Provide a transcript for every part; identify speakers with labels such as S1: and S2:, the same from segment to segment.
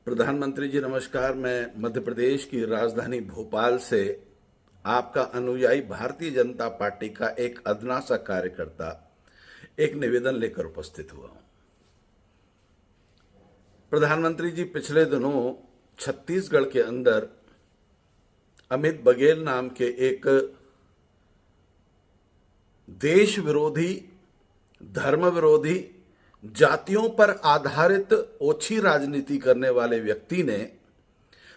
S1: प्रधानमंत्री जी नमस्कार। मैं मध्य प्रदेश की राजधानी भोपाल से आपका अनुयायी भारतीय जनता पार्टी का एक अदना सा कार्यकर्ता एक निवेदन लेकर उपस्थित हुआ हूं। प्रधानमंत्री जी, पिछले दिनों छत्तीसगढ़ के अंदर अमित बघेल नाम के एक देश विरोधी, धर्म विरोधी, जातियों पर आधारित ओछी राजनीति करने वाले व्यक्ति ने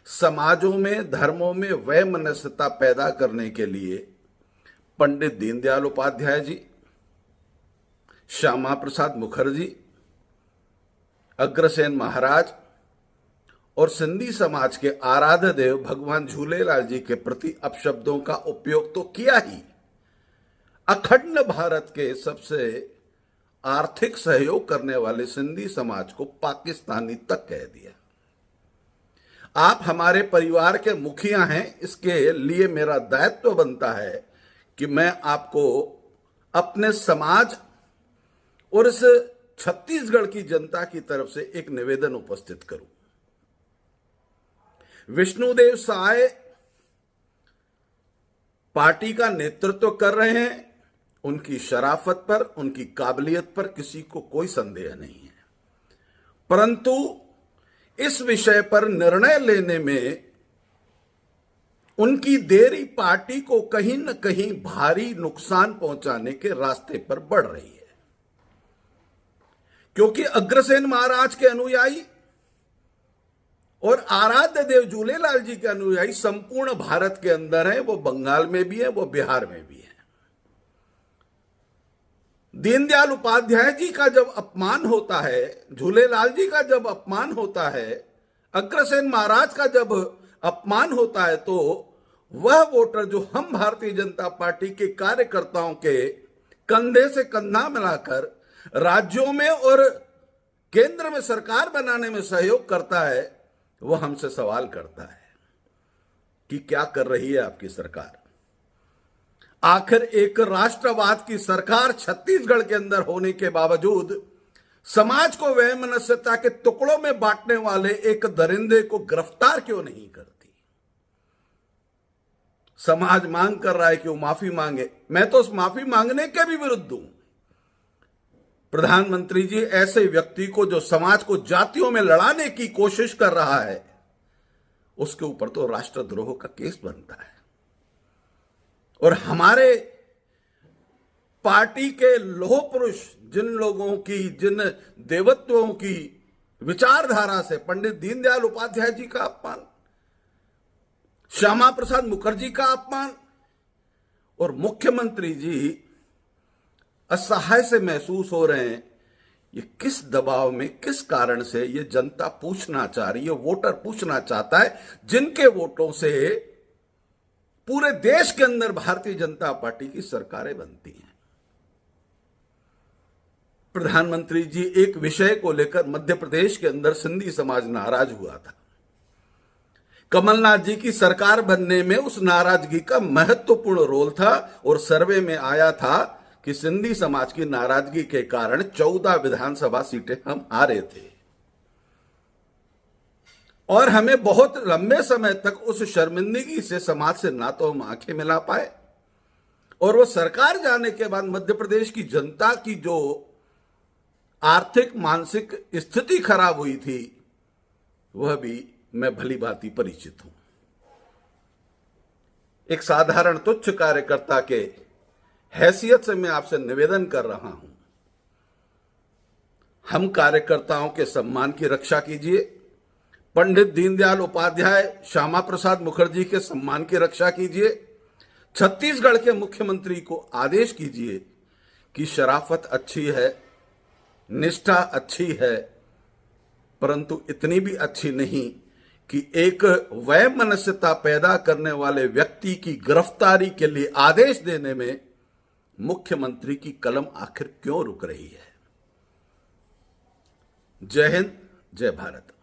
S1: समाजों में, धर्मों में वैमनस्यता पैदा करने के लिए पंडित दीनदयाल उपाध्याय जी, श्यामा प्रसाद मुखर्जी, अग्रसेन महाराज और सिंधी समाज के आराध्य देव भगवान झूलेलाल जी के प्रति अपशब्दों का उपयोग तो किया ही, अखंड भारत के सबसे आर्थिक सहयोग करने वाले सिंधी समाज को पाकिस्तानी तक कह दिया। आप हमारे परिवार के मुखिया हैं, इसके लिए मेरा दायित्व बनता है कि मैं आपको अपने समाज और इस छत्तीसगढ़ की जनता की तरफ से एक निवेदन उपस्थित करूं। विष्णुदेव साय पार्टी का नेतृत्व कर रहे हैं। उनकी शराफत पर, उनकी काबिलियत पर किसी को कोई संदेह नहीं है, परंतु इस विषय पर निर्णय लेने में उनकी देरी पार्टी को कहीं न कहीं भारी नुकसान पहुंचाने के रास्ते पर बढ़ रही है, क्योंकि अग्रसेन महाराज के अनुयायी और आराध्य देव झूलेलाल जी के अनुयायी संपूर्ण भारत के अंदर हैं। वो बंगाल में भी है, वो बिहार में भी है। दीनदयाल उपाध्याय जी का जब अपमान होता है, झूलेलाल जी का जब अपमान होता है, अग्रसेन महाराज का जब अपमान होता है, तो वह वोटर जो हम भारतीय जनता पार्टी के कार्यकर्ताओं के कंधे से कंधा मिलाकर राज्यों में और केंद्र में सरकार बनाने में सहयोग करता है, वह हमसे सवाल करता है कि क्या कर रही है आपकी सरकार। आखिर एक राष्ट्रवाद की सरकार छत्तीसगढ़ के अंदर होने के बावजूद समाज को वैमनस्यता के टुकड़ों में बांटने वाले एक दरिंदे को गिरफ्तार क्यों नहीं करती। समाज मांग कर रहा है कि वो माफी मांगे। मैं तो उस माफी मांगने के भी विरुद्ध हूं। प्रधानमंत्री जी, ऐसे व्यक्ति को जो समाज को जातियों में लड़ाने की कोशिश कर रहा है, उसके ऊपर तो राष्ट्रद्रोह का केस बनता है। और हमारे पार्टी के लोह पुरुष, जिन लोगों की, जिन देवत्वों की विचारधारा से पंडित दीनदयाल उपाध्याय जी का अपमान, श्यामा प्रसाद मुखर्जी का अपमान, और मुख्यमंत्री जी असहाय से महसूस हो रहे हैं। ये किस दबाव में, किस कारण से ये जनता पूछना चाह रही है, वोटर पूछना चाहता है, जिनके वोटों से पूरे देश के अंदर भारतीय जनता पार्टी की सरकारें बनती हैं। प्रधानमंत्री जी, एक विषय को लेकर मध्य प्रदेश के अंदर सिंधी समाज नाराज हुआ था। कमलनाथ जी की सरकार बनने में उस नाराजगी का महत्वपूर्ण रोल था, और सर्वे में आया था कि सिंधी समाज की नाराजगी के कारण 14 विधानसभा सीटें हम हारे थे, और हमें बहुत लंबे समय तक उस शर्मिंदगी से समाज से ना तो हम आंखें मिला पाए, और वो सरकार जाने के बाद मध्य प्रदेश की जनता की जो आर्थिक मानसिक स्थिति खराब हुई थी, वह भी मैं भली भांति परिचित हूं। एक साधारण तुच्छ कार्यकर्ता के हैसियत से मैं आपसे निवेदन कर रहा हूं, हम कार्यकर्ताओं के सम्मान की रक्षा कीजिए। पंडित दीनदयाल उपाध्याय, श्यामा प्रसाद मुखर्जी के सम्मान की रक्षा कीजिए। छत्तीसगढ़ के मुख्यमंत्री को आदेश कीजिए कि शराफत अच्छी है, निष्ठा अच्छी है, परंतु इतनी भी अच्छी नहीं कि एक वैमनस्यता पैदा करने वाले व्यक्ति की गिरफ्तारी के लिए आदेश देने में मुख्यमंत्री की कलम आखिर क्यों रुक रही है। जय हिंद, जय भारत।